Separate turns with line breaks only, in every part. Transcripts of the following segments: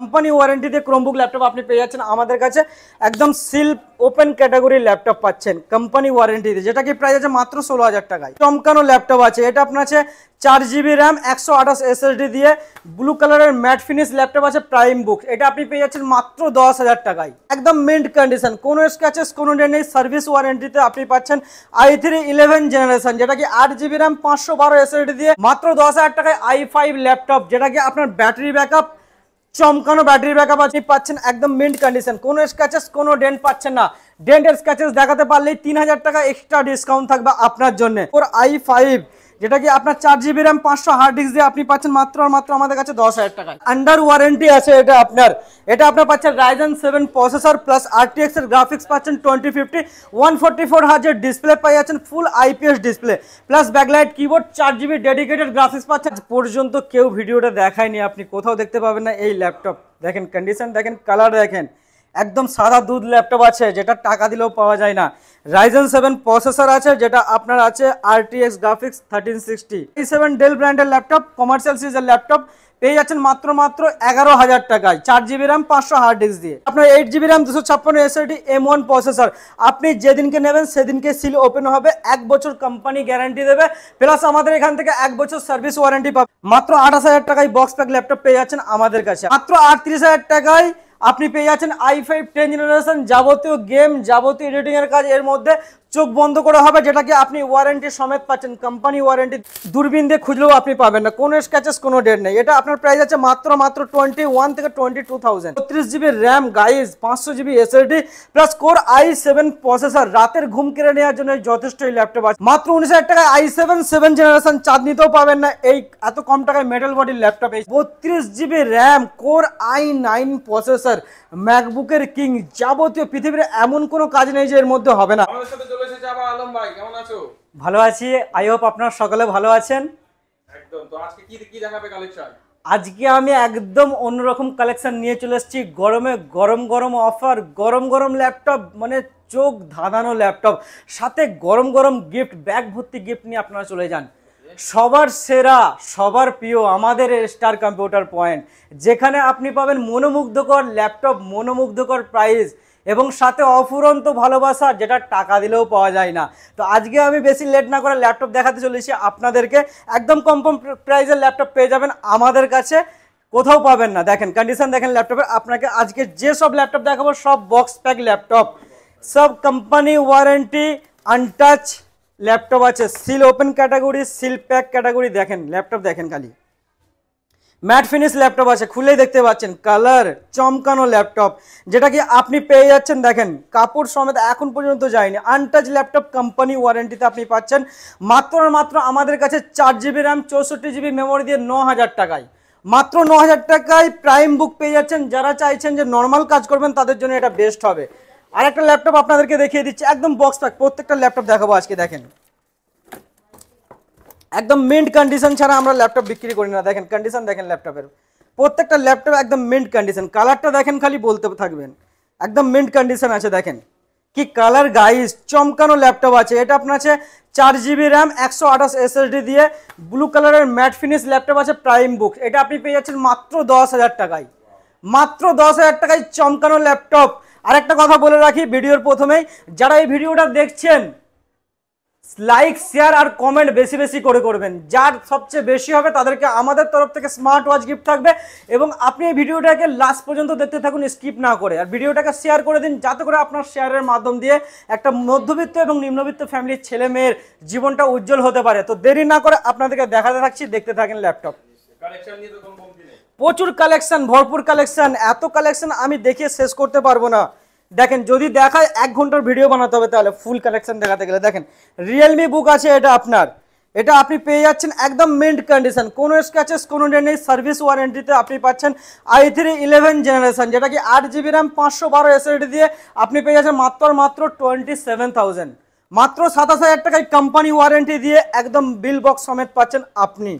Company ওয়ারেন্টিতে Chromebook laptop আপনি পেয়ে যাচ্ছেন আমাদের কাছে। একদম সিল ওপেন ক্যাটাগরির ল্যাপটপ পাচ্ছেন কোম্পানি ওয়ারেন্টিতে, যেটা কি প্রাইস আছে মাত্র 16,000 টাকায়। চমকানো ল্যাপটপ আছে, এটা আপনার আছে 4GB র্যাম 128 SSD দিয়ে ব্লু কালারের ম্যাট ফিনিশ ল্যাপটপ আছে প্রাইম বুক, এটা আপনি পেয়ে যাচ্ছেন মাত্র 10,000 টাকায়। একদম মিন্ট কন্ডিশন, কোনো স্ক্র্যাচেস কোনো ডেন্ট নেই, সার্ভিস ওয়ারেন্টিতে আপনি পাচ্ছেন i3 11 জেনারেশন, যেটা কি 8GB র্যাম 512 SSD দিয়ে মাত্র 10,000 টাকায় i5 ল্যাপটপ, যেটা কি আপনার ব্যাটারি ব্যাকআপ চমকানো ব্যাটারি ব্যাকআপ আপনি পাচ্ছেন একদম মিন্ট কন্ডিশন, কোনো স্ক্র্যাচেস কোনো ডেন্ট পাচ্ছেন না। ডেন্টের স্ক্র্যাচেস দেখাতে পারলেই 3,000 টাকা এক্সট্রা ডিসকাউন্ট থাকবে আপনার জন্য। ওর i5 যেটা কি আপনার 4GB র্যাম 500 হার্ড ডিস্ক দিয়ে আপনি পাচ্ছেন মাত্র আর মাত্র আমাদের কাছে 10,000 টাকায়। আন্ডার ওয়ারেন্টি আছে এটা আপনার পাচ্ছেন Ryzen 7 প্রসেসর প্লাস RTX এর গ্রাফিক্স পাচ্ছেন 2050 144 হার্জের ডিসপ্লে পাই যাচ্ছেন, ফুল IPS display plus backlight keyboard, 4GB dedicated graphics পাচ্ছেন। পর্যন্ত কেউ ভিডিওটা দেখায়নি, আপনি কোথাও দেখতে পাবেন না এই ল্যাপটপ। দেখেন কন্ডিশন, দেখেন কালার, দেখেন একদম সাদা দুধ ল্যাপটপ আছে, যেটা টাকা দিলেও পাওয়া যায় না। Ryzen 7 প্রসেসর আছে, যেটা আপনার আছে RTX গ্রাফিক্স 1360। i7 ডেল ব্র্যান্ডের ল্যাপটপ, কমার্শিয়াল সিরিজের ল্যাপটপ পেয়ে যাচ্ছেন মাত্র 11,000 টাকায়, 4GB র্যাম 500 হার্ড ডিস্ক দিয়ে। আপনার 8GB RAM 256 SSD M1 processor, আপনি যেদিনকে নেবেন সেদিনকে সিল ওপেন হবে, 1 বছর কোম্পানি গ্যারান্টি দেবে, প্লাস আমাদের এখান থেকে 1 বছর সার্ভিস ওয়ারেন্টি পাবে। মাত্র 28,000 টাকায় বক্স প্যাক ল্যাপটপ পেয়ে যাচ্ছেন আমাদের কাছে। মাত্র 38,000 টাকায় আপনি পেয়ে যাচ্ছেন i5 10 জেনারেশন, যাবতীয় গেম যাবতীয় এডিটিং এর কাজ এর মধ্যে চোখ বন্ধ করে হবে, যেটাকে আপনি ওয়ারেন্টি সমেত পাচ্ছেন কোম্পানি ওয়ারেন্টি, দূরবীন দিয়ে খুঁজলেও আপনি পাবেন না, কোনো স্ক্র্যাচেস কোনো ডেট নেই। এটা আপনার প্রাইস আছে মাত্র 21 থেকে 22,000। 32GB RAM guys, 500GB SSD plus core i7 processor, রাতের ঘুম কেড়ে নেওয়ার জন্য যথেষ্ট এই ল্যাপটপ আছে। মাত্র 19,000 টাকায় i7 7 জেনারেশন চাঁদনিতেও পাবেন না এই এত কম টাকায় মেটাল বডির laptop. 32GB RAM core i9 processor, ম্যাকবুকের কিং, যাবতীয় পৃথিবীর এমন কোনো কাজ নেই যে এর মধ্যে হবে না।
আলম ভাই কেমন আছো?
ভালো আছি, আই হোপ আপনারা সকলে ভালো আছেন।
একদম। তো আজকে কি দেখাবে কালেকশন?
আজকে আমি একদম অন্যরকম কালেকশন নিয়ে চলে এসেছি। গরমে গরম গরম অফার, গরম গরম ল্যাপটপ, মানে চোখ ধাঁধানো ল্যাপটপ, সাথে গরম গরম গিফট, ব্যাগ ভর্তি গিফট নিয়ে আপনারা চলে যান। সবার সেরা সবার প্রিয় আমাদের স্টার কম্পিউটার পয়েন্ট, যেখানে আপনি পাবেন মনোমুগ্ধকর ল্যাপটপ, মনোমুগ্ধকর প্রাইস এবং সাথে অফুরন্ত ভালোবাসা, যেটা টাকা দিলেও পাওয়া যায় না। তো আজকে আমি বেশি লেট না করে ল্যাপটপ দেখাতে চলেছি আপনাদেরকে। একদম কম প্রাইসের ল্যাপটপ পেয়ে যাবেন আমাদের কাছে, কোথাও পাবেন না। দেখেন কন্ডিশন, দেখেন ল্যাপটপের। আপনাকে আজকে যে সব ল্যাপটপ দেখাবো সব বক্স প্যাক ল্যাপটপ, সব কোম্পানি ওয়ারেন্টি আনটাচ ল্যাপটপ আছে, seal open category, seal pack category. দেখেন ল্যাপটপ, দেখেন খালি ম্যাট ফিনিশ ল্যাপটপ আছে, খুলেই দেখতে পাচ্ছেন কালার চমকানো ল্যাপটপ, যেটা কি আপনি পেয়ে যাচ্ছেন। দেখেন কাপড় সমেত এখন পর্যন্ত যায়নি, আনটাচ ল্যাপটপ কোম্পানি ওয়ারেন্টিতে আপনি পাচ্ছেন মাত্র মাত্র আমাদের কাছে 4GB র্যাম 64GB মেমোরি দিয়ে 9,000 টাকায়। মাত্র 9,000 টাকায় প্রাইম বুক পেয়ে যাচ্ছেন। যারা চাইছেন যে নর্মাল কাজ করবেন তাদের জন্য এটা বেস্ট হবে। আর একটা ল্যাপটপ আপনাদেরকে দেখিয়ে দিচ্ছি, একদম বক্স প্যাক, প্রত্যেকটা ল্যাপটপ দেখাবো আজকে। দেখেন একদম মিন্ট কন্ডিশন ছাড়া আমরা ল্যাপটপ বিক্রি করি না। দেখেন কন্ডিশন, দেখেন ল্যাপটপের, প্রত্যেকটা ল্যাপটপ একদম মিন্ট কন্ডিশন। কালারটা দেখেন, খালি বলতে থাকবেন, একদম মিন্ট কন্ডিশন আছে। দেখেন কি কালার গাইস, চমকানো ল্যাপটপ আছে। এটা আপনার আছে 4GB র্যাম 128 SSD দিয়ে ব্লু কালারের ম্যাট ফিনিশ ল্যাপটপ আছে প্রাইম বুক, এটা আপনি পেয়ে যাচ্ছেন মাত্র 10,000 টাকায়। মাত্র 10,000 টাকায় চমকানো ল্যাপটপ। আরেকটা কথা বলে রাখি ভিডিওর প্রথমেই, যারা এই ভিডিওটা দেখছেন লাইক শেয়ার আর কমেন্ট বেশি বেশি করে করবেন। যার সবচেয়ে বেশি হবে তাদেরকে আমাদের তরফ থেকে স্মার্ট ওয়াচ গিফট থাকবে। এবং আপনি এই ভিডিওটাকে লাস্ট পর্যন্ত দেখতে থাকুন স্কিপ না করে, আর ভিডিওটাকে শেয়ার করে দিন, যাতে করে আপনার শেয়ারের মাধ্যম দিয়ে একটা মধ্যবিত্ত এবং নিম্নবিত্ত ফ্যামিলির ছেলে মেয়ের জীবনটা উজ্জ্বল হতে পারে। তো দেরি না করে আপনাদেরকে দেখাতে থাকছি, দেখতে থাকেন ল্যাপটপ। প্রচুর কালেকশন, ভরপুর কালেকশন, এত কালেকশন আমি দেখিয়ে শেষ করতে পারবো না। দেখেন যদি দেখায় 1 ঘন্টার ভিডিও বানাতে হবে, তাহলে ফুল কালেকশন দেখাতে গেলে। দেখেন রিয়েলমি বুক আছে, এটা আপনার, এটা আপনি পেয়ে যাচ্ছেন একদম মিন্ট কন্ডিশন, কোনো স্ক্র্যাচেস কোনো ডেন্ট নেই, সার্ভিস ওয়ারেন্টিতে আপনি পাচ্ছেন i3 11 জেনারেশন, যেটা কি 8GB র্যাম 512 SSD দিয়ে আপনি পেয়ে যাচ্ছেন মাত্র 27,000। মাত্র 27,000 টাকায় কোম্পানি ওয়ারেন্টি দিয়ে একদম বিল বক্স সমেত পাচ্ছেন আপনি।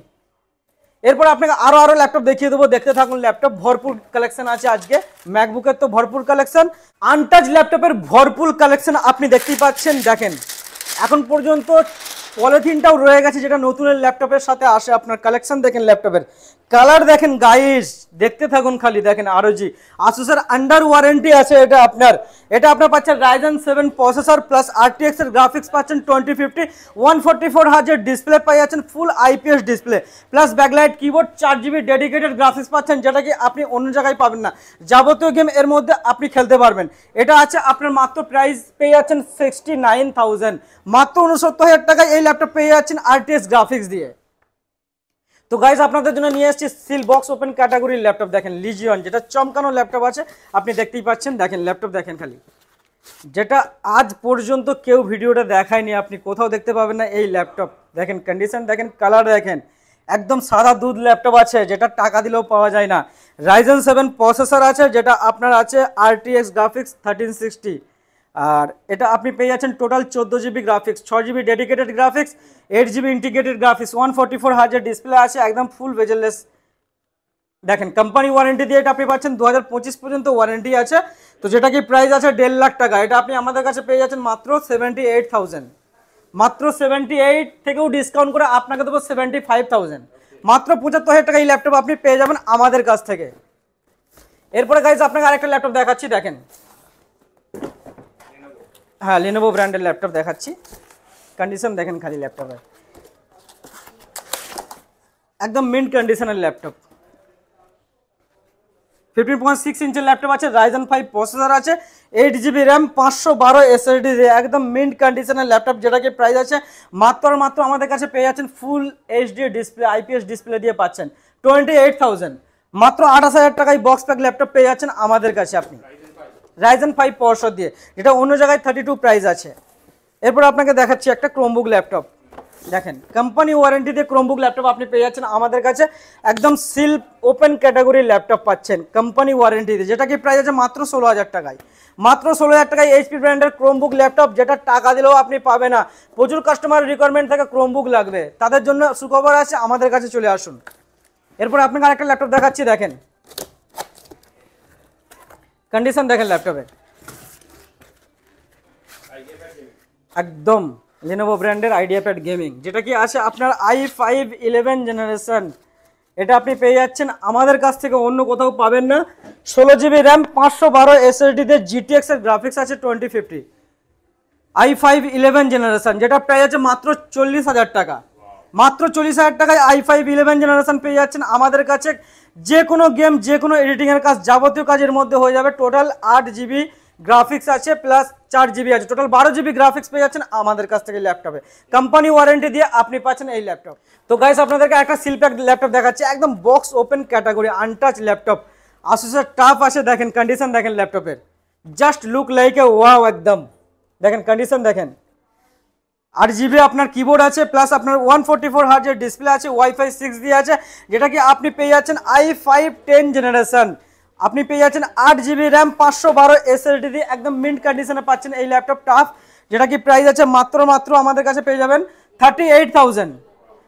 এরপর আপনাকে আরো ল্যাপটপ দেখিয়ে দেবো, দেখতে থাকুন ল্যাপটপ। ভরপুর কালেকশন আছে আজকে, ম্যাকবুকের তো ভরপুর কালেকশন, আনটাচ ল্যাপটপের ভরপুর কালেকশন আপনি দেখতেই পাচ্ছেন। দেখেন এখন পর্যন্ত পলিথিনটাও রয়ে গেছে, যেটা নতুনের ল্যাপটপের সাথে আসে। আপনার কালেকশন দেখেন ল্যাপটপের কালার দেখেন গাইস, দেখতে থাকুন খালি। দেখেন আরওজি আসুসের আন্ডার ওয়ারেন্টি আছে। এটা আপনার পাচ্ছেন রাইজেন 7 প্রসেসর প্লাস আরটিএক্স এর গ্রাফিক্স পাচ্ছেন 2050 144 হার্জের ডিসপ্লে পাই যাচ্ছেন, ফুল IPS display plus backlight keyboard, 4GB dedicated graphics পাচ্ছেন, যেটা কি আপনি অন্য জায়গায় পাবেন না। যাবতীয় গেম এর মধ্যে আপনি খেলতে পারবেন। এটা আছে আপনার মাত্র প্রাইস পেয়ে যাচ্ছেন 69,000, মাত্র 69,000 টাকায় এই ল্যাপটপ পেয়ে যাচ্ছেন আরটিএক্স গ্রাফিক্স দিয়ে। তো গাইজ আপনাদের জন্য নিয়ে এসেছি সিল বক্স ওপেন ক্যাটাগরির ল্যাপটপ। দেখেন লিজিয়ন, যেটা চমকানো ল্যাপটপ আছে, আপনি দেখতেই পাচ্ছেন। দেখেন ল্যাপটপ দেখেন খালি, যেটা আজ পর্যন্ত কেউ ভিডিওটা দেখায়নি, আপনি কোথাও দেখতে পাবেন না এই ল্যাপটপ। দেখেন কন্ডিশন দেখেন, কালার দেখেন, একদম সাদা দুধ ল্যাপটপ আছে, যেটা টাকা দিলেও পাওয়া যায় না। রাইজেন 7 প্রসেসর আছে, যেটা আপনার আছে আরটিএক্স গ্রাফিক্স 1360, আর এটা আপনি পেয়ে যাচ্ছেন total 14GB graphics, 6GB dedicated graphics, 8GB integrated graphics, 144 হার্জের ডিসপ্লে আছে, একদম ফুল বেজেললেস। দেখেন কোম্পানি ওয়ারেন্টি দিয়ে এটা আপনি পাচ্ছেন 2025 পর্যন্ত ওয়ারেন্টি আছে। তো যেটা কি প্রাইস আছে 1.5 লাখ টাকা, এটা আপনি আমাদের কাছে পেয়ে যাচ্ছেন মাত্র 78,000, মাত্র 78 থেকেও ডিসকাউন্ট করে আপনাকে দেবো 75,000, মাত্র 75,000 টাকা এই ল্যাপটপ আপনি পেয়ে যাবেন আমাদের কাছ থেকে। এরপরে গাইজ আপনাকে আরেকটা ল্যাপটপ দেখাচ্ছি। দেখেন হ্যাঁ, লিনোভো ব্র্যান্ডের ল্যাপটপ দেখাচ্ছি। কন্ডিশন দেখেন খালি ল্যাপটপের, একদম মিন্ট কন্ডিশনের ল্যাপটপ। 15.6 ইঞ্চের ল্যাপটপ আছে, রাইজেন 5 প্রসেসর আছে, 8GB র্যাম, 512 SSD দিয়ে একদম মিন্ট কন্ডিশনের ল্যাপটপ, যেটাকে প্রাইস আছে মাত্র আমাদের কাছে পেয়ে যাচ্ছেন full HD display IPS display দিয়ে পাচ্ছেন 28,000, মাত্র 28,000 টাকায় বক্স প্যাক ল্যাপটপ পেয়ে যাচ্ছেন আমাদের কাছে আপনি রাইজেন 5 প্রসেসর দিয়ে, যেটা অন্য জায়গায় 32 প্রাইস আছে। এরপর আপনাকে দেখাচ্ছি একটা ক্রোমবুক ল্যাপটপ। দেখেন কোম্পানি ওয়ারেন্টি দিয়ে ক্রোমবুক ল্যাপটপ আপনি পেয়ে যাচ্ছেন আমাদের কাছে, একদম সিল ওপেন ক্যাটাগরির ল্যাপটপ পাচ্ছেন কোম্পানি ওয়ারেন্টি দিয়ে, যেটা কি প্রাইস আছে মাত্র 16,000 টাকায়, মাত্র 16,000 টাকায় এইচপি ব্র্যান্ডের ক্রোমবুক ল্যাপটপ, যেটা টাকা দিলেও আপনি পাবে না। প্রচুর কাস্টমার রিকোয়ারমেন্ট থেকে ক্রোমবুক লাগবে, তাদের জন্য সুখবর আছে, আমাদের কাছে চলে আসুন। এরপর আপনাকে আরেকটা ল্যাপটপ দেখাচ্ছি। দেখেন কন্ডিশন দেখেন ল্যাপটপের, একদম লিনোভো ব্র্যান্ডের আইডিয়াপ্যাড গেমিং, যেটা কি আছে আপনার i5 11 জেনারেশন, এটা আপনি পেয়ে যাচ্ছেন আমাদের কাছ থেকে, অন্য কোথাও পাবেন না। 16GB র্যাম, 512 SSD তে GTX এর গ্রাফিক্স আছে 2050, i5 11 জেনারেশন, যেটা প্রাইস আছে মাত্র 40,000 টাকা, মাত্র 40,000 টাকায় i5 11 জেনারেশন পেয়ে যাচ্ছেন আমাদের কাছে। যে কোনো গেম, যে কোনো এডিটিংয়ের কাজ, যাবতীয় কাজের মধ্যে হয়ে যাবে। টোটাল 8GB গ্রাফিক্স আছে প্লাস 4GB আছে, টোটাল 12GB গ্রাফিক্স পেয়ে যাচ্ছেন আমাদের কাছ থেকে ল্যাপটপে, কোম্পানি ওয়ারেন্টি দিয়ে আপনি পাচ্ছেন এই ল্যাপটপ। তো গাইস আপনাদেরকে একটা সিলপ্যাক ল্যাপটপ দেখাচ্ছি, একদম box open category untouch laptop, আসুসের টাফ আছে। দেখেন কন্ডিশন দেখেন ল্যাপটপের, just look like a wow, একদম দেখেন কন্ডিশন দেখেন। 8GB আপনার কিবোর্ড আছে, প্লাস আপনার 144 হার্জের ডিসপ্লে আছে, ওয়াইফাই 6 দিয়ে আছে, যেটা কি আপনি পেয়ে যাচ্ছেন i5 10 জেনারেশন, আপনি পেয়ে যাচ্ছেন 8GB র্যাম, 512 SSD দিয়ে একদম মিন্ট কন্ডিশনে পাচ্ছেন এই ল্যাপটপ টাফ, যেটা কি প্রাইস আছে মাত্র আমাদের কাছে পেয়ে যাবেন 38,000,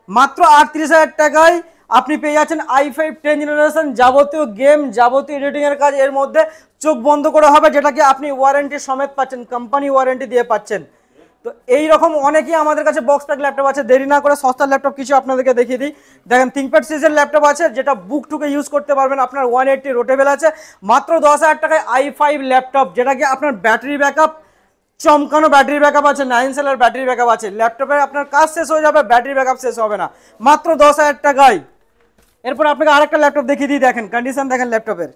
মাত্র 38,000 টাকায় আপনি পেয়ে যাচ্ছেন i5 10 জেনারেশন। যাবতীয় গেম, যাবতীয় এডিটিংয়ের কাজ এর মধ্যে চোখ বন্ধ করে হবে, যেটাকে আপনি ওয়ারেন্টি সমেত পাচ্ছেন, কোম্পানি ওয়ারেন্টি দিয়ে পাচ্ছেন। তো এইরকম অনেকেই আমাদের কাছে বক্স প্যাক ল্যাপটপ আছে। দেরি না করে সস্তার ল্যাপটপ কিছু আপনাদেরকে দেখিয়ে দিই। দেখেন থিংকপ্যাড সিরিজের ল্যাপটপ আছে, যেটা বুক টুকে ইউজ করতে পারবেন, আপনার 180 রোটেবল আছে, মাত্র 10,000 টাকায় i5 ল্যাপটপ, যেটা কি আপনার ব্যাটারি ব্যাকআপ চমকানো ব্যাটারি ব্যাকআপ আছে, 9 সেলের ব্যাটারি ব্যাকআপ আছে, ল্যাপটপে আপনার কাজ শেষ হয়ে যাবে, ব্যাটারি ব্যাকআপ শেষ হবে না, মাত্র 10,000 টাকায়। এরপর আপনাকে আরেকটা ল্যাপটপ দেখিয়ে দিই। দেখেন কন্ডিশন দেখেন ল্যাপটপের,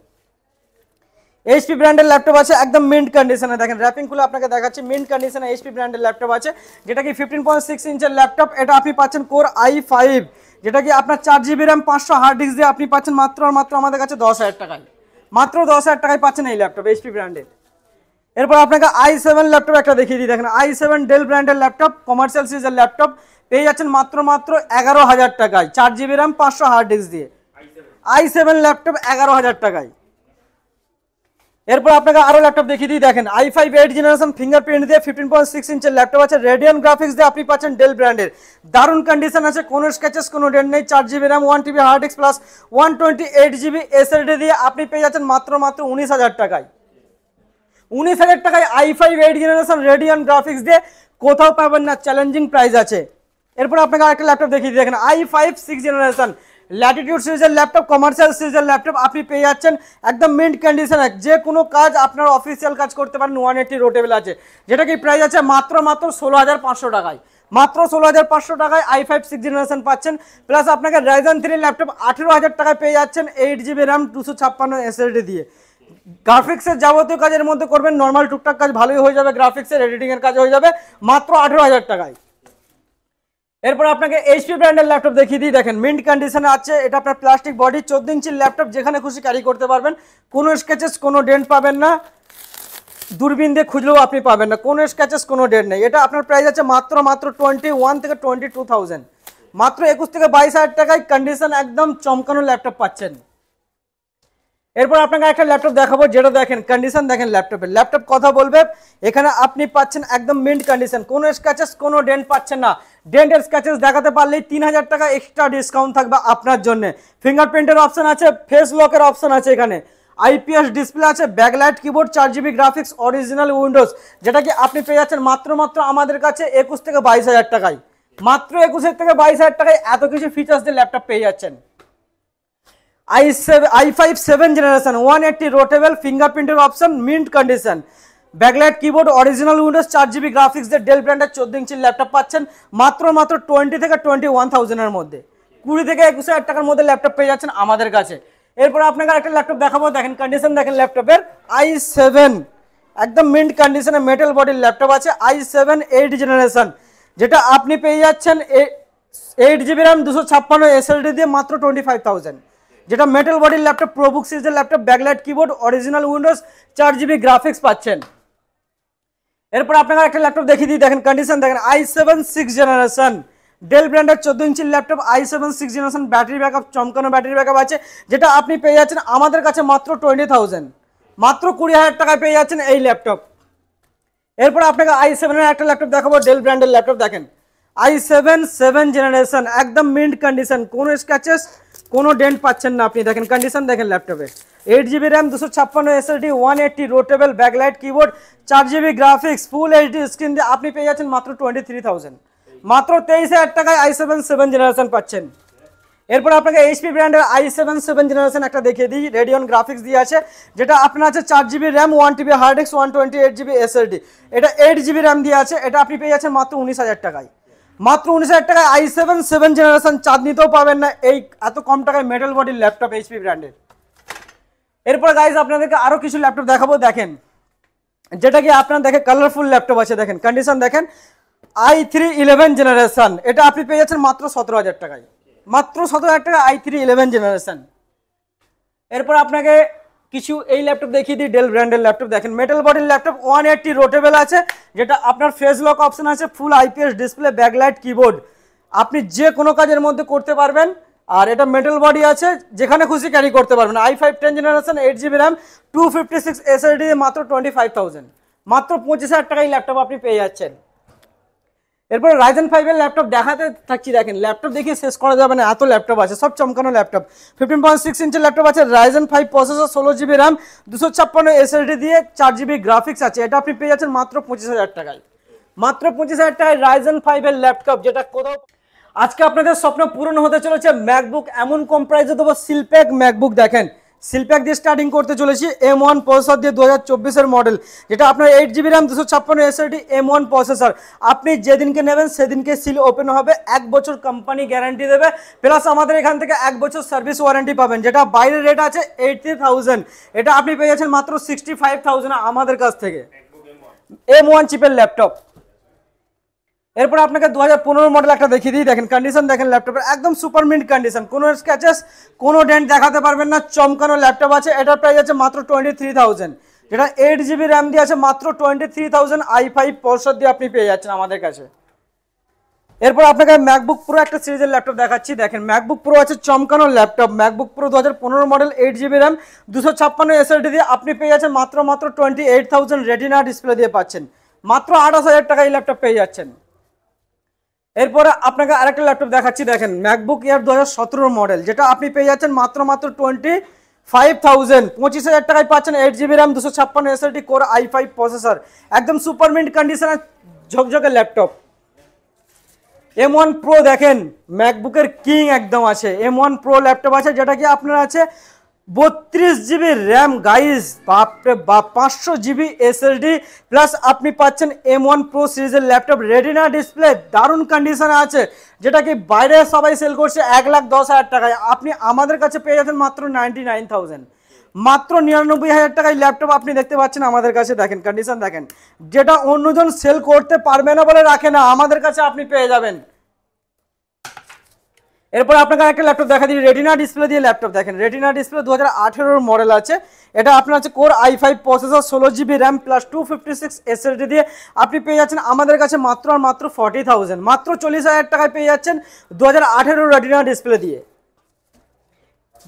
এইচপি ব্র্যান্ডের ল্যাপটপ আছে, একদম মিন্ট কন্ডিশনে। দেখেন র্যাপিং খুলে আপনাকে দেখাচ্ছি, মিন্ট কন্ডিশনে এইচপি ব্র্যান্ডের ল্যাপটপ আছে, যেটা কি 15.6 ইঞ্চের ল্যাপটপ, এটা আপনি পাচ্ছেন কোর i5, যেটা কি আপনার 4GB র্যাম, 500 হার্ড ডিস্ক দিয়ে আপনি পাচ্ছেন মাত্র আমাদের কাছে 10,000 টাকায়, মাত্র 10,000 টাকায় পাচ্ছেন এই ল্যাপটপ এইচপি ব্র্যান্ডের। এরপর আপনাকে i7 ল্যাপটপ একটা দেখিয়ে দিই। দেখেন i7 ডেল ব্র্যান্ডের ল্যাপটপ, কমার্শিয়াল সিরিজের ল্যাপটপ পেয়ে যাচ্ছেন মাত্র 11,000 টাকায়, 4GB র্যাম, 500 হার্ড ডিস্ক দিয়ে i7 ল্যাপটপ 11,000 টাকায়। এরপর আপনাকে আরো ল্যাপটপ দেখিয়ে দিই। দেখেন i5 8 জেনারেশন ফিঙ্গারপ্রিন্ট দিয়ে 15.6 ইঞ্চের ল্যাপটপ আছে, রেডিয়ান গ্রাফিক্স দিয়ে আপনি পাচ্ছেন ডেল ব্র্যান্ডের, দারুণ কন্ডিশন আছে, কোনো স্ক্র্যাচেস কোনো ডেন্ট নেই, 4GB RAM, 1TB hard disk plus 128GB SSD দিয়ে আপনি পেয়ে যাচ্ছেন মাত্র 19,000 টাকায়, 19,000 টাকায় i5 8 জেনারেশন রেডিয়ান গ্রাফিক্স দিয়ে কোথাও পাবেন না, চ্যালেঞ্জিং প্রাইস আছে। এরপর আপনাকে আরেকটা ল্যাপটপ দেখিয়ে দিই। দেখেন i5 6 জেনারেশন ল্যাটিটিউড সিরিজের ল্যাপটপ, কমার্শিয়াল সিরিজের ল্যাপটপ আপনি পেয়ে যাচ্ছেন একদম মিন্ট কন্ডিশনে। যে কোনো কাজ আপনার অফিসিয়াল কাজ করতে পারেন, 180 রোটেবল আছে, যেটা কি প্রাইস আছে মাত্র 16,500 টাকায়। মাত্র 16,500 টাকায় i5 6 জেনারেশন পাচ্ছেন, প্লাস আপনাকে Ryzen 3 ল্যাপটপ 18,000 টাকায় পেয়ে যাচ্ছেন 8GB RAM 256 SSD দিয়ে। গ্রাফিক্সের যাবতীয় কাজের মধ্যে করবেন, নর্মাল টুকটাক কাজ ভালোই হয়ে যাবে, গ্রাফিক্সের এডিটিংয়ের কাজ হয়ে যাবে মাত্র 18,000 টাকায়। এরপর আপনাকে এইচপি ব্র্যান্ডের ল্যাপটপ দেখিয়ে দিই, দেখেন মিন্ট কন্ডিশনে আছে। এটা আপনার প্লাস্টিক বডি, 14 ইঞ্চির ল্যাপটপ, যেখানে খুশি ক্যারি করতে পারবেন। কোনো স্ক্র্যাচেস, কোনো ডেন্ট পাবেন না, দূরবীন দিয়ে খুঁজলেও আপনি পাবেন না, কোনো স্ক্র্যাচেস, কোনো ডেন্ট নেই। এটা আপনার প্রাইস আছে মাত্র 21 থেকে 22,000, মাত্র 21 থেকে 22,000 টাকায় কন্ডিশন একদম চমকানো ল্যাপটপ পাচ্ছেন। এরপর আপনাকে একটা ল্যাপটপ দেখাবো, যেটা দেখেন কন্ডিশন দেখেন ল্যাপটপের, ল্যাপটপ কথা বলবে। এখানে আপনি পাচ্ছেন একদম মিন্ট কন্ডিশন, কোনো স্ক্র্যাচেস, কোনো ডেন্ট পাচ্ছেন না। ডেন্টের স্ক্র্যাচেস দেখাতে পারলেই 3,000 টাকা এক্সট্রা ডিসকাউন্ট থাকবে আপনার জন্য। ফিঙ্গারপ্রিন্টের অপশন আছে, ফেস লকের অপশন আছে, এখানে আইপিএস ডিসপ্লে আছে, backlight keyboard, 4GB graphics, original Windows, যেটা কি আপনি পেয়ে যাচ্ছেন মাত্র আমাদের কাছে 21 থেকে 22,000 টাকায়। মাত্র 21 থেকে 22,000 টাকায় এত কিছু ফিচার্স দিয়ে ল্যাপটপ পেয়ে যাচ্ছেন। i5 7 জেনারেশন 180 রোটেবল, ফিঙ্গারপ্রিন্টের option, mint condition, backlight keyboard, original Windows, 4GB graphics দিয়ে ডেল ব্র্যান্ডের 14 ইঞ্চির ল্যাপটপ পাচ্ছেন মাত্র 20 থেকে 21,000 এর মধ্যে। 20 থেকে 21,000 টাকার মধ্যে ল্যাপটপ পেয়ে যাচ্ছেন আমাদের কাছে। এরপর আপনাকে একটা ল্যাপটপ দেখাবো, দেখেন কন্ডিশন দেখেন ল্যাপটপের, i7 একদম মিন্ট কন্ডিশনে মেটাল বডির ল্যাপটপ আছে, i7 8 জেনারেশন, যেটা আপনি পেয়ে যাচ্ছেন 8GB RAM 256 SSD দিয়ে মাত্র 25,000, যেটা মেটাল বডির ল্যাপটপ, প্রোবুক সিরিজের laptop, backlight keyboard, original Windows, 4GB graphics পাচ্ছেন। এরপর আপনাকে একটা ল্যাপটপ দেখিয়ে দিই, দেখেন কন্ডিশন দেখেন, i7 6 জেনারেশন ডেল ব্র্যান্ডের 14 ইঞ্চির laptop, i7 6 generation, battery backup চমকানো ব্যাটারি ব্যাকআপ আছে, যেটা আপনি পেয়ে যাচ্ছেন আমাদের কাছে মাত্র 20,000, মাত্র 20,000 টাকায় পেয়ে যাচ্ছেন এই ল্যাপটপ। এরপর আপনাকে i7 এর একটা ল্যাপটপ দেখাবো, ডেল ব্র্যান্ডের ল্যাপটপ, দেখেন i7 7 জেনারেশন একদম মিন্ট কন্ডিশন, কোনো স্ক্র্যাচেস, কোনো ডেন্ট পাচ্ছেন না আপনি, দেখেন কন্ডিশন দেখেন ল্যাপটপে, 8GB RAM 256 SSD, 180 রোটেবল, backlight keyboard, 4GB graphics, full HD screen দিয়ে আপনি পেয়ে যাচ্ছেন মাত্র 23,000, মাত্র 23,000 টাকায় i7 7 জেনারেশন পাচ্ছেন। এরপর আপনাকে এইচপি ব্র্যান্ডের i7 7 জেনারেশন একটা দেখিয়ে দিই, রেডিয়ন গ্রাফিক্স দিয়ে আছে, যেটা আপনার আছে 4GB RAM, 1TB hard disk, 128GB SSD, এটা 8GB RAM দিয়ে আছে, এটা আপনি পেয়ে যাচ্ছেন মাত্র 19,000 টাকায়। মাত্র 19,000 টাকায় i7 7 জেনারেশন চাঁদনিতেও পাবেন না এই এত কম টাকায় মেটাল বডির ল্যাপটপ এইচপি ব্র্যান্ডের। এরপর গাইজ আপনাদেরকে আরো কিছু ল্যাপটপ দেখাবো, দেখেন যেটা কি আপনার দেখে কালারফুল ল্যাপটপ আছে, দেখেন কন্ডিশন দেখেন, i3 11 জেনারেশন, এটা আপনি পেয়ে যাচ্ছেন মাত্র 17,000 টাকায়, মাত্র 17,000 টাকা i3 11 জেনারেশন। এরপর আপনাকে কিছু এই ল্যাপটপ দেখিয়ে দিই, ডেল ব্র্যান্ডের ল্যাপটপ, দেখেন মেটাল বডির ল্যাপটপ, 180 রোটেবল আছে, যেটা আপনার ফেস লক অপশন আছে, ফুল আইপিএস ডিসপ্লে, ব্যাকলাইট কিবোর্ড, আপনি যে কোনো কাজের মধ্যে করতে পারবেন। আর এটা মেটাল বডি আছে, যেখানে খুশি ক্যারি করতে পারবেন। i5 10 generation 8GB RAM 256 SSD মাত্র 25,000, মাত্র 25,000 টাকায় ল্যাপটপ আপনি পেয়ে যাচ্ছেন। এরপর Ryzen 5 এর ল্যাপটপ দেখাতে থাকছি, দেখেন ল্যাপটপ দেখিয়ে শেষ করা যাবে না, এত ল্যাপটপ আছে, সব চমকানো ল্যাপটপ। 15.6 ইঞ্চের ল্যাপটপ আছে, Ryzen 5 processor, 16GB RAM 256 SSD দিয়ে 4GB গ্রাফিক্স আছে, এটা আপনি পেয়ে যাচ্ছেন মাত্র 25,000 টাকায়, মাত্র 25,000 টাকায় Ryzen 5 এর ল্যাপটপ, যেটা কোথাও। আজকে আপনাদের স্বপ্ন পূরণ হতে চলেছে, ম্যাকবুক এমন কম প্রাইসে দেবো, সিলপ্যাক ম্যাকবুক, দেখেন সিলপ্যাক দিয়ে স্টার্টিং করতে চলেছি, M1 প্রসেসর দিয়ে 2024 মডেল, যেটা আপনার 8GB RAM 256 SSD M1 processor, আপনি যেদিনকে নেবেন সেদিনকে সিল ওপেন হবে, 1 বছর কোম্পানি গ্যারান্টি দেবে, প্লাস আমাদের এখান থেকে 1 বছর সার্ভিস ওয়ারেন্টি পাবেন, যেটা বাইরের রেট আছে 80,000, এটা আপনি পেয়ে যাচ্ছেন মাত্র 65,000 আমাদের কাছ থেকে, M1 চিপের ল্যাপটপ। এরপর আপনাকে 2015 মডেল একটা দেখিয়ে দিই, দেখেন কন্ডিশন দেখেন ল্যাপটপের, একদম সুপার মিন্ট কন্ডিশন, কোনো স্ক্র্যাচেস, কোনো ডেন্ট দেখাতে পারবেন না, চমকানো ল্যাপটপ আছে, এটার প্রাইস আছে মাত্র 23,000, যেটা 8GB RAM দিয়ে আছে, মাত্র 23,000, i5 প্রসেসর দিয়ে আপনি পেয়ে যাচ্ছেন আমাদের কাছে। এরপর আপনাকে ম্যাকবুক প্রো একটা সিরিজের ল্যাপটপ দেখাচ্ছি, দেখেন ম্যাকবুক প্রো আছে চমকানো laptop, MacBook Pro 2015 model 8GB RAM 256 SSD দিয়ে আপনি পেয়ে যাচ্ছেন মাত্র 28,000, রেটিনা ডিসপ্লে দিয়ে পাচ্ছেন, মাত্র 28,000 টাকা এই ল্যাপটপ পেয়ে যাচ্ছেন। এরপরে আপনাকে আরেকটা ল্যাপটপ দেখাচ্ছি, দেখেন ম্যাকবুক এয়ার 2017 মডেল, যেটা আপনি পেয়ে যাচ্ছেন মাত্র 25,000, 25,000 টাকায় পাচ্ছেন 8GB RAM 256 SSD core i5 processor, একদম সুপার মিন্ট কন্ডিশনের ঝকঝকে ল্যাপটপ। M1 Pro দেখেন ম্যাকবুকের কিং একদম আছে, M1 Pro ল্যাপটপ আছে যেটা কি আপনার আছে 32 GB র্যাম গাইস, বাপরে বাপ, 500 GB SSD প্লাস আপনি পাচ্ছেন M1 Pro সিরিজের ল্যাপটপ, রেটিনা ডিসপ্লে, দারুণ কন্ডিশনে আছে, যেটা কি বাইরে সবাই সেল করছে 1,10,000 টাকায়, আপনি আমাদের কাছে পেয়ে যাচ্ছেন মাত্র 99,000, মাত্র 99,000 টাকায় ল্যাপটপ আপনি দেখতে পাচ্ছেন আমাদের কাছে। দেখেন কন্ডিশন দেখেন, যেটা অন্যজন সেল করতে পারবে না বলে রাখে না, আমাদের কাছে আপনি পেয়ে যাবেন। এরপর আপনাকে একটা ল্যাপটপ দেখা দিই, রেটিনা ডিসপ্লে দিয়ে ল্যাপটপ দেখেন, রেটিনা ডিসপ্লে 2018 মডেল আছে, এটা আপনার আছে core i5 processor, 16 GB RAM plus 256 SSD দিয়ে আপনি পেয়ে যাচ্ছেন আমাদের কাছে মাত্র আর মাত্র 40,000, মাত্র 40,000 টাকায় পেয়ে যাচ্ছেন 2018 রেটিনা ডিসপ্লে দিয়ে।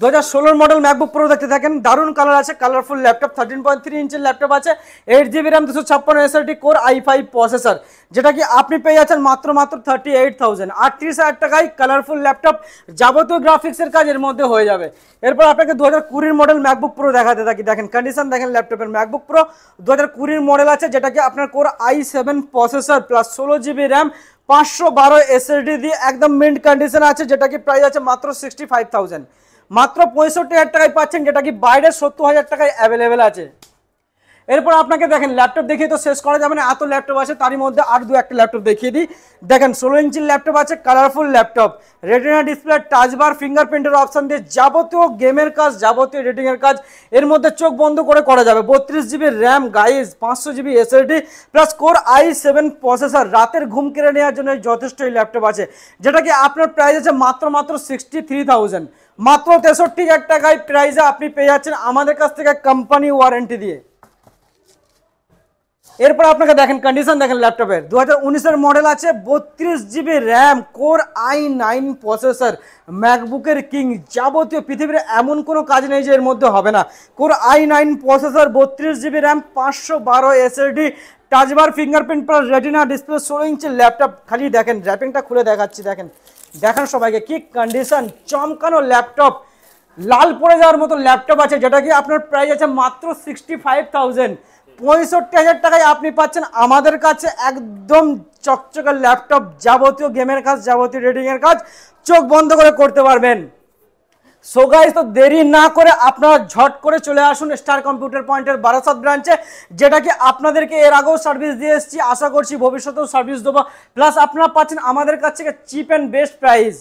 2016 মডেল ম্যাকবুক প্রো দেখতে থাকেন, দারুণ কালার আছে, কালারফুল ল্যাপটপ, 13.3 ইঞ্চের ল্যাপটপ আছে, 8 GB RAM 256 SSD core i5 processor, যেটা কি আপনি পেয়ে যাচ্ছেন মাত্র 38,000, 38,000 টাকায় কালারফুল ল্যাপটপ, যাবতীয় গ্রাফিক্সের কাজ এর মধ্যে হয়ে যাবে। এরপর আপনাকে 2020 মডেল ম্যাকবুক প্রো দেখাতে থাকি, দেখেন কন্ডিশন দেখেন ল্যাপটপের, ম্যাকবুক প্রো 2020 মডেল আছে, যেটা কি আপনার core i7 processor plus 16 GB RAM 512 SSD দিয়ে একদম মিন্ট কন্ডিশন আছে, যেটা কি প্রাইস আছে মাত্র 65,000, মাত্র 65,000 টাকায় পাচ্ছেন, যেটা কি বাইরে 70,000 টাকায় অ্যাভেলেবেল আছে। এরপর আপনাকে দেখেন ল্যাপটপ দেখিয়ে তো শেষ করা যাবে না, এত ল্যাপটপ আছে, তারই মধ্যে আর দু একটা ল্যাপটপ দেখিয়ে দিই। দেখেন 16 ইঞ্চির ল্যাপটপ আছে, colourful laptop, retina display, touch bar, ফিঙ্গারপ্রিন্টের অপশন দিয়ে যাবতীয় গেমের কাজ, যাবতীয় এডিটিংয়ের কাজ এর মধ্যে চোখ বন্ধ করে করা যাবে। 32 GB RAM guys, 500 GB SSD plus core i7 processor, রাতের ঘুম কেড়ে নেওয়ার জন্য যথেষ্ট এই ল্যাপটপ আছে, যেটা কি আপনার প্রাইস আছে মাত্র 63,000, মাত্র 63,000 টাকায় প্রাইসে আপনি পেয়ে যাচ্ছেন আমাদের কাছ থেকে কোম্পানি ওয়ারেন্টি দিয়ে। এরপর আপনাকে দেখেন কন্ডিশন দেখেন ল্যাপটপের, 2019 মডেল আছে, 32 GB RAM core i9 processor, ম্যাকবুকের কিং, যাবতীয় পৃথিবীর এমন কোনো কাজ নেই যে এর মধ্যে হবে না, core i9 processor, 32 GB RAM 512 SSD, টাচবার, fingerprint plus retina display, 16 ইঞ্চি ল্যাপটপ। খালি দেখেন র্যাপিংটা খুলে দেখাচ্ছি, দেখেন দেখেন সবাইকে কি কন্ডিশন, চমকানো ল্যাপটপ, লাল পড়ে যাওয়ার মতো ল্যাপটপ আছে, যেটা কি আপনার প্রাইস আছে মাত্র 65,000, 65,000 টাকায় আপনি পাচ্ছেন আমাদের কাছে একদম চকচকে ল্যাপটপ, যাবতীয় গেমের কাজ, যাবতীয় রেডিংয়ের কাজ চোখ বন্ধ করে করতে পারবেন। সো গাইস, তো দেরি না করে আপনারা ঝট করে চলে আসুন স্টার কম্পিউটার পয়েন্টের বারাসাত ব্রাঞ্চে, যেটা কি আপনাদেরকে এর আগেও সার্ভিস দিয়ে এসেছি, আশা করছি ভবিষ্যতেও সার্ভিস দেবো, প্লাস আপনারা পাচ্ছেন আমাদের কাছ থেকে চিপ অ্যান্ড বেস্ট প্রাইস,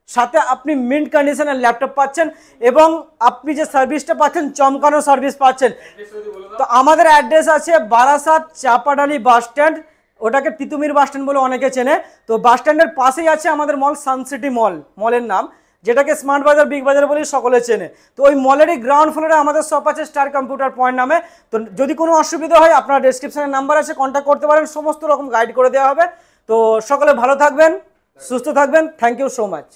সাথে আপনি মিন্ট কন্ডিশনের ল্যাপটপ পাচ্ছেন, এবং আপনি যে সার্ভিসটা পাচ্ছেন চমকানো সার্ভিস পাচ্ছেন। তো আমাদের অ্যাড্রেস আছে বারাসাত চাপাডালি বাস স্ট্যান্ড, ওটাকে তিতুমির বাস স্ট্যান্ড বলে অনেকে চেনে, তো বাস স্ট্যান্ডের পাশেই আছে আমাদের মল, সানসিটি মল মলের নাম, যেটাকে স্মার্ট বাজার, বিগ বাজার বলে সকলে চেনে। তো ওই মলেরই গ্রাউন্ড ফ্লোরে আমাদের শপ আছে স্টার কম্পিউটার পয়েন্ট নামে। তো যদি কোনো অসুবিধা হয় আপনার ডেসক্রিপশনে নাম্বার আছে, কন্ট্যাক্ট করতে পারেন, সমস্ত রকম গাইড করে দেওয়া হবে। তো সকলে ভালো থাকবেন, সুস্থ থাকবেন, থ্যাংক ইউ সো মাচ।